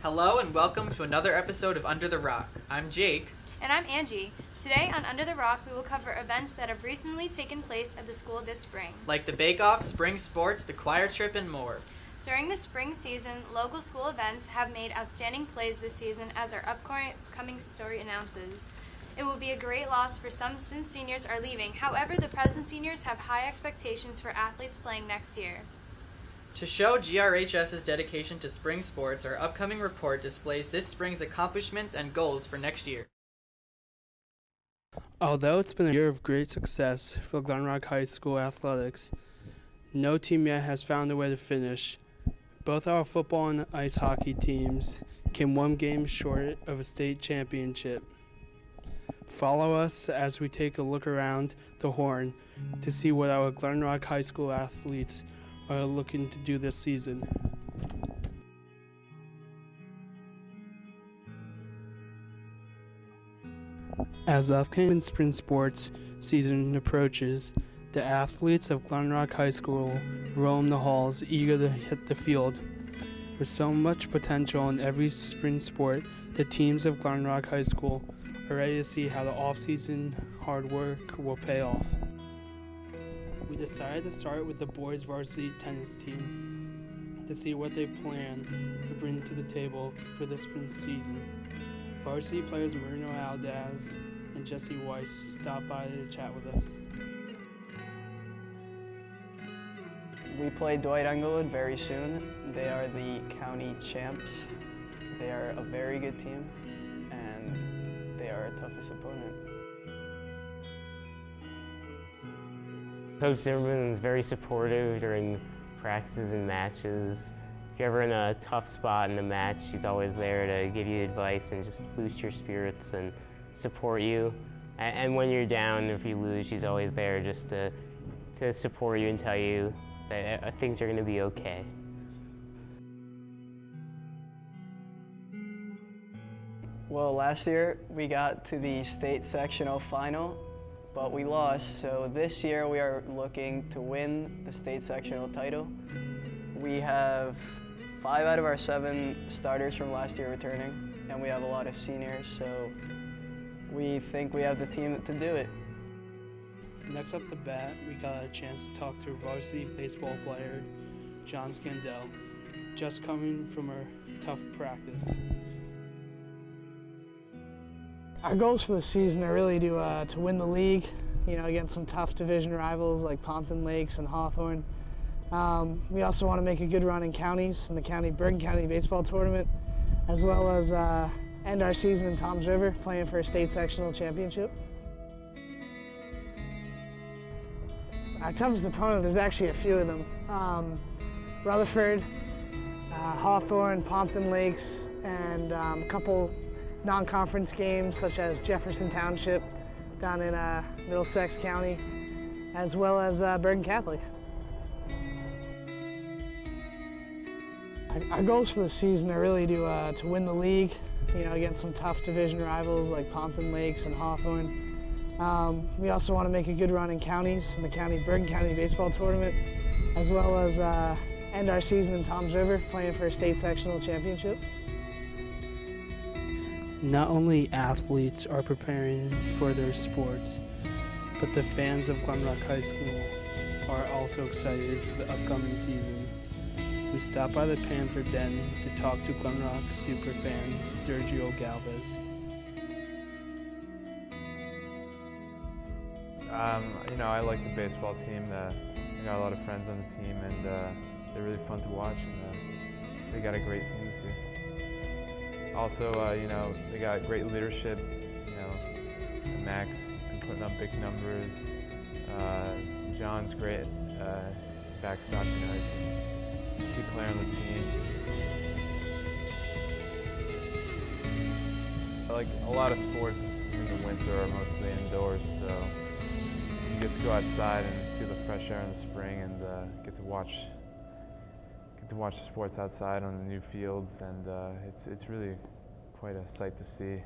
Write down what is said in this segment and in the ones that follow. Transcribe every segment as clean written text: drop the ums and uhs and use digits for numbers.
Hello and welcome to another episode of Under the Rock. I'm Jake. And I'm Angie. Today on Under the Rock, we will cover events that have recently taken place at the school this spring. Like the bake-off, spring sports, the choir trip, and more. During the spring season, local school events have made outstanding plays this season, as our upcoming story announces. It will be a great loss for some since seniors are leaving. However, the present seniors have high expectations for athletes playing next year. To show GRHS's dedication to spring sports, our upcoming report displays this spring's accomplishments and goals for next year. Although it's been a year of great success for Glen Rock High School athletics, no team yet has found a way to finish. Both our football and ice hockey teams came one game short of a state championship. Follow us as we take a look around the horn to see what our Glen Rock High School athletes are looking to do this season. As upcoming spring sports season approaches, the athletes of Glen Rock High School roam the halls eager to hit the field. With so much potential in every spring sport, the teams of Glen Rock High School are ready to see how the off-season hard work will pay off. We decided to start with the boys varsity tennis team to see what they plan to bring to the table for this spring season. Varsity players Marino Aldaz and Jesse Weiss stopped by to chat with us. We play Dwight Englewood very soon. They are the county champs. They are a very good team, and they are our toughest opponent. Coach Zimmerman is very supportive during practices and matches. If you're ever in a tough spot in a match, she's always there to give you advice and just boost your spirits and support you. And when you're down, if you lose, she's always there just to support you and tell you that things are going to be okay. Well, last year we got to the state sectional final, but we lost. So this year we are looking to win the state sectional title. We have 5 out of our 7 starters from last year returning, and we have a lot of seniors, so we think we have the team to do it. Next up the bat, we got a chance to talk to varsity baseball player John Scandell, just coming from a tough practice. Our goals for the season are really to win the league, against some tough division rivals like Pompton Lakes and Hawthorne. We also want to make a good run in counties, in the Bergen County Baseball Tournament, as well as end our season in Toms River, playing for a state sectional championship. Our toughest opponent, there's actually a few of them. Rutherford, Hawthorne, Pompton Lakes, and a couple non-conference games such as Jefferson Township down in Middlesex County, as well as Bergen Catholic. Our goals for the season are really to win the league, against some tough division rivals like Pompton Lakes and Hawthorne. We also want to make a good run in counties, in the Bergen County Baseball Tournament, as well as end our season in Toms River, playing for a state sectional championship. Not only athletes are preparing for their sports, but the fans of Glen Rock High School are also excited for the upcoming season. We stopped by the Panther Den to talk to Glen Rock superfan Sergio Galvez. I like the baseball team. I got a lot of friends on the team, and they're really fun to watch, and they got a great team this year. Also, they got great leadership. Max has been putting up big numbers. John's great backstop. He's a key player on the team. Like a lot of sports in the winter are mostly indoors, so you get to go outside and feel the fresh air in the spring, and get to watch the sports outside on the new fields, and it's really quite a sight to see.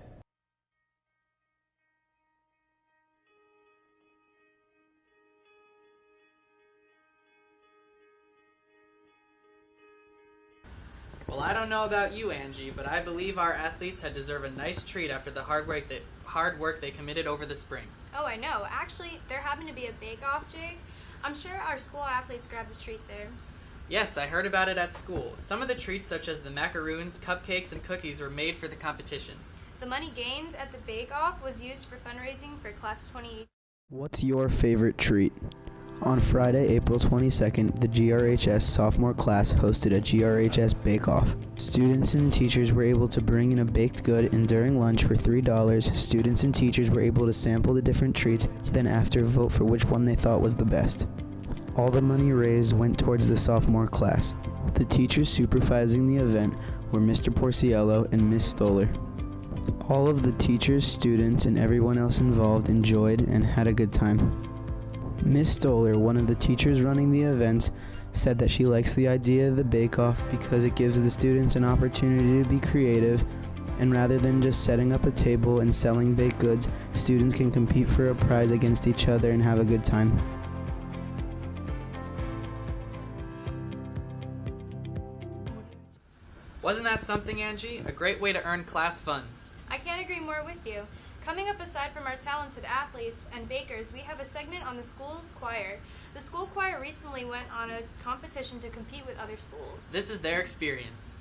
Well, I don't know about you, Angie, but I believe our athletes had deserved a nice treat after the hard work they committed over the spring. Oh, I know. Actually, there happened to be a bake-off, Jake. I'm sure our school athletes grabbed a treat there. Yes, I heard about it at school. Some of the treats, such as the macaroons, cupcakes, and cookies, were made for the competition. The money gained at the bake-off was used for fundraising for Class 2018. What's your favorite treat? On Friday, April 22nd, the GRHS sophomore class hosted a GRHS bake-off. Students and teachers were able to bring in a baked good, and during lunch for $3, students and teachers were able to sample the different treats, then after vote for which one they thought was the best. All the money raised went towards the sophomore class. The teachers supervising the event were Mr. Porciello and Miss Stoller. All of the teachers, students, and everyone else involved enjoyed and had a good time. Miss Stoller, one of the teachers running the event, said that she likes the idea of the bake-off because it gives the students an opportunity to be creative, and rather than just setting up a table and selling baked goods, students can compete for a prize against each other and have a good time. Wasn't that something, Angie? A great way to earn class funds. I can't agree more with you. Coming up, aside from our talented athletes and bakers, we have a segment on the school's choir. The school choir recently went on a competition to compete with other schools. This is their experience.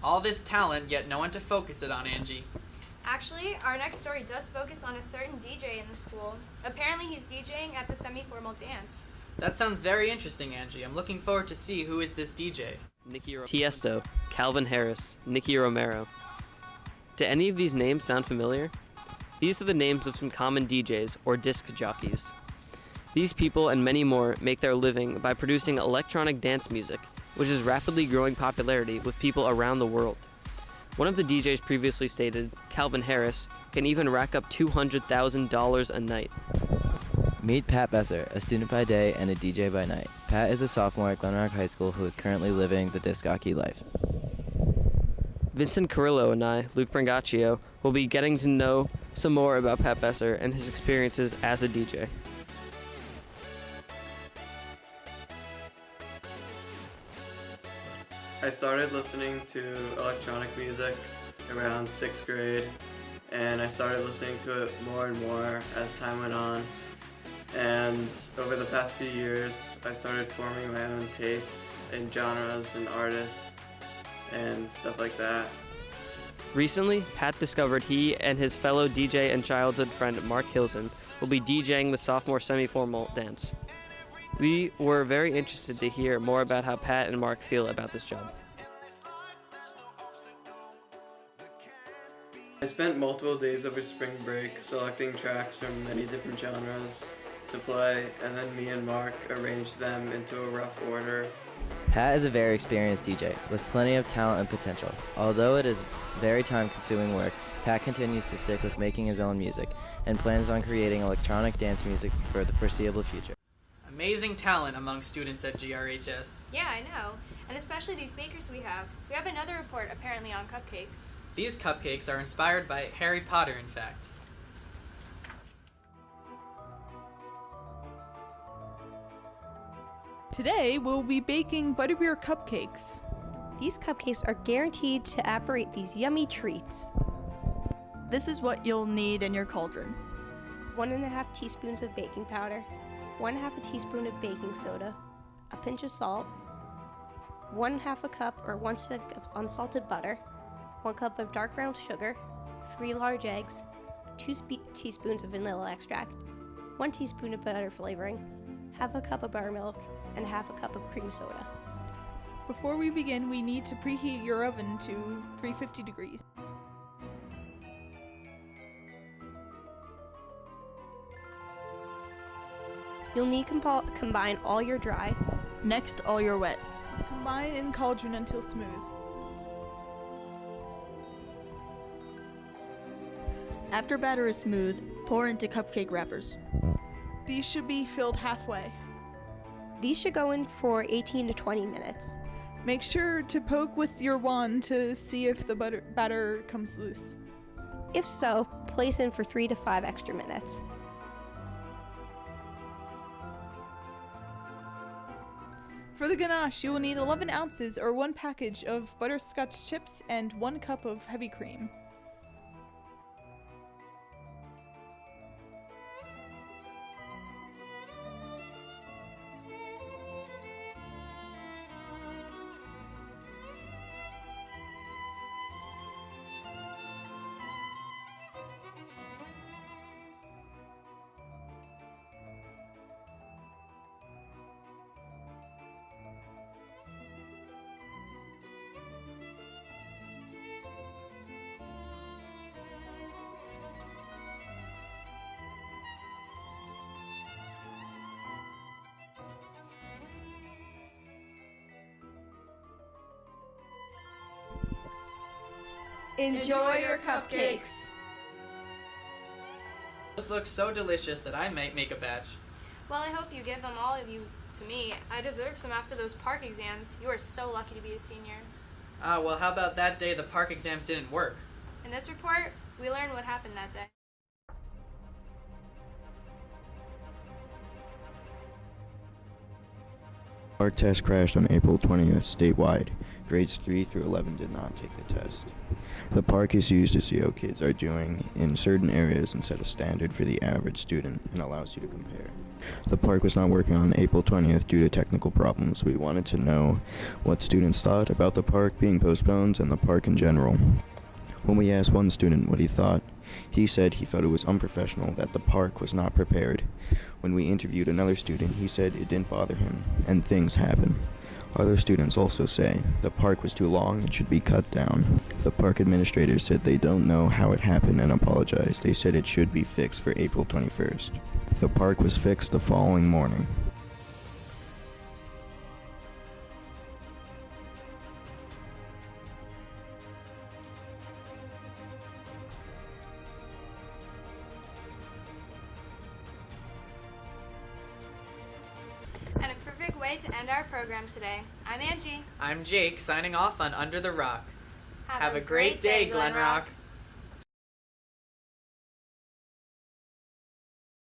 All this talent, yet no one to focus it on, Angie. Actually, our next story does focus on a certain DJ in the school. Apparently, he's DJing at the semi-formal dance. That sounds very interesting, Angie. I'm looking forward to see who is this DJ. Tiesto, Calvin Harris, Nicky Romero. Do any of these names sound familiar? These are the names of some common DJs, or disc jockeys. These people and many more make their living by producing electronic dance music, which is rapidly growing popularity with people around the world. One of the DJs previously stated, Calvin Harris, can even rack up $200,000 a night. Meet Pat Besser, a student by day and a DJ by night. Pat is a sophomore at Glen Rock High School who is currently living the disc jockey life. Vincent Carrillo and I, Luke Brangaccio, will be getting to know some more about Pat Besser and his experiences as a DJ. I started listening to electronic music around 6th grade, and I started listening to it more and more as time went on. And over the past few years, I started forming my own tastes in genres and artists and stuff like that. Recently, Pat discovered he and his fellow DJ and childhood friend Mark Hilson will be DJing the sophomore semi-formal dance. We were very interested to hear more about how Pat and Mark feel about this job. I spent multiple days over spring break selecting tracks from many different genres to play, and then me and Mark arranged them into a rough order. Pat is a very experienced DJ with plenty of talent and potential. Although it is very time-consuming work, Pat continues to stick with making his own music and plans on creating electronic dance music for the foreseeable future. Amazing talent among students at GRHS. Yeah, I know. And especially these bakers we have. We have another report apparently on cupcakes. These cupcakes are inspired by Harry Potter, in fact. Today we'll be baking Butterbeer cupcakes. These cupcakes are guaranteed to apparate these yummy treats. This is what you'll need in your cauldron. 1.5 teaspoons of baking powder, 1/2 teaspoon of baking soda, a pinch of salt, 1/2 cup or 1 stick of unsalted butter, 1 cup of dark brown sugar, 3 large eggs, 2 teaspoons of vanilla extract, 1 teaspoon of butter flavoring, 1/2 cup of buttermilk, and 1/2 cup of cream soda. Before we begin, we need to preheat your oven to 350 degrees. You'll need to combine all your dry. Next, all your wet. Combine in cauldron until smooth. After batter is smooth, pour into cupcake wrappers. These should be filled halfway. These should go in for 18 to 20 minutes. Make sure to poke with your wand to see if the batter comes loose. If so, place in for 3 to 5 extra minutes. For the ganache, you will need 11 ounces or 1 package of butterscotch chips and 1 cup of heavy cream. Enjoy your cupcakes. Those look so delicious that I might make a batch. Well, I hope you give them all of you to me. I deserve some after those PARCC exams. You are so lucky to be a senior. Well, how about that day the PARCC exams didn't work? In this report, we learn what happened that day. Our test crashed on April 20th statewide. Grades 3 through 11 did not take the test. The PARCC is used to see how kids are doing in certain areas and set a standard for the average student and allows you to compare. The PARCC was not working on April 20th due to technical problems. We wanted to know what students thought about the PARCC being postponed and the PARCC in general. When we asked one student what he thought, he said he felt it was unprofessional that the PARCC was not prepared. When we interviewed another student, he said it didn't bother him, and things happen. Other students also say the PARCC was too long and should be cut down. The PARCC administrators said they don't know how it happened and apologized. They said it should be fixed for April 21st. The PARCC was fixed the following morning. And a perfect way to end our program today. I'm Angie. I'm Jake, signing off on Under the Rock. Have a great day, Glen Rock.